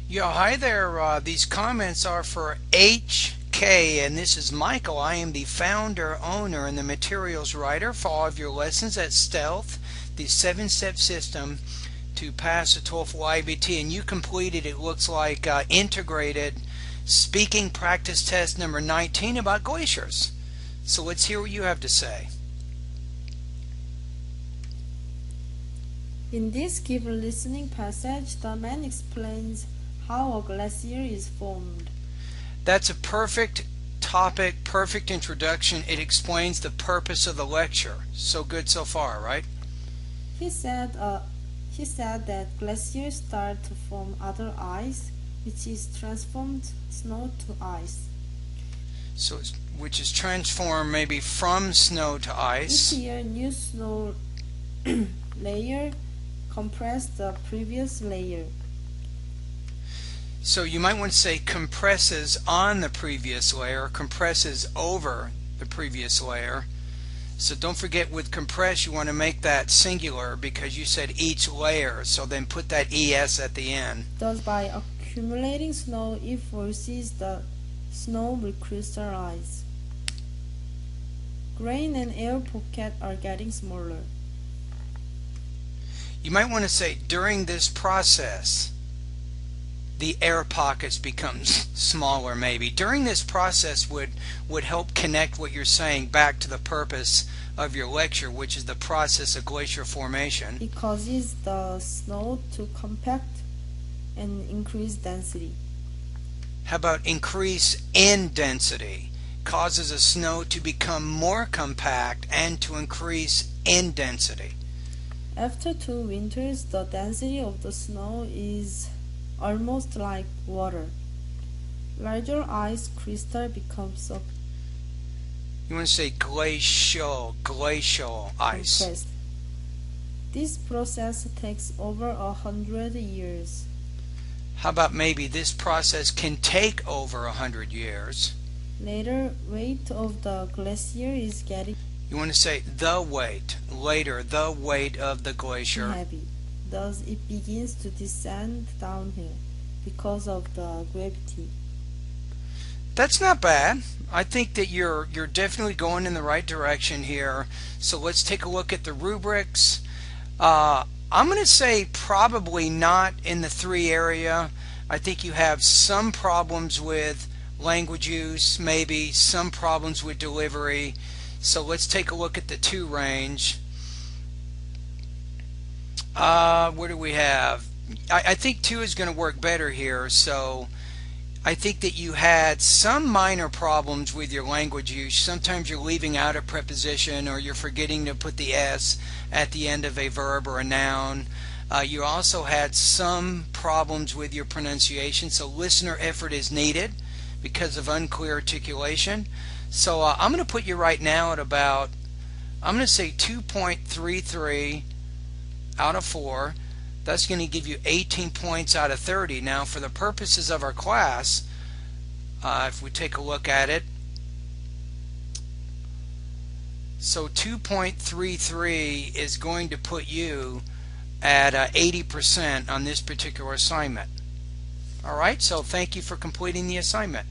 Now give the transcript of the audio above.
Yeah, hi there. These comments are for HK, and this is Michael. I am the founder, owner, and the materials writer for all of your lessons at Stealth, the 7-step system to pass the TOEFL IBT. And you completed, it looks like, integrated speaking practice test number 19 about glaciers. So let's hear what you have to say. In this given listening passage, the man explains how a glacier is formed. That's a perfect topic, perfect introduction. It explains the purpose of the lecture. So good so far, right? He said that glaciers start to form other ice, which is transformed snow to ice. So, which is transformed maybe from snow to ice. Each year, new snow layer compress the previous layer. So you might want to say compresses on the previous layer, compresses over the previous layer. So don't forget, with compress you want to make that singular because you said each layer, so then put that ES at the end. Thus, by accumulating snow, it forces the snow will crystallize. Grain and air pockets are getting smaller. You might want to say during this process the air pockets become smaller maybe. During this process would help connect what you're saying back to the purpose of your lecture, which is the process of glacier formation. It causes the snow to compact and increase density. How about increase in density? Causes a snow to become more compact and to increase in density. After 2 winters, the density of the snow is almost like water. Larger ice crystal becomes a You want to say glacial ice. compressed. This process takes over 100 years. How about maybe this process can take over 100 years? Later, weight of the glacier is getting You want to say the weight. Later, the weight of the glacier. heavy. Thus, it begins to descend downhill because of the gravity. That's not bad. I think that you're definitely going in the right direction here. So let's take a look at the rubrics. I'm going to say probably not in the 3 area. I think you have some problems with language use, maybe some problems with delivery. So let's take a look at the 2 range. What do we have? I think 2 is going to work better here. So I think that you had some minor problems with your language use. Sometimes you're leaving out a preposition or you're forgetting to put the S at the end of a verb or a noun. You also had some problems with your pronunciation, so listener effort is needed because of unclear articulation. So I'm going to put you right now at about, I'm going to say 2.33 out of 4. That's going to give you 18 points out of 30. Now, for the purposes of our class, if we take a look at it, so 2.33 is going to put you at 80% on this particular assignment. Alright, so thank you for completing the assignment.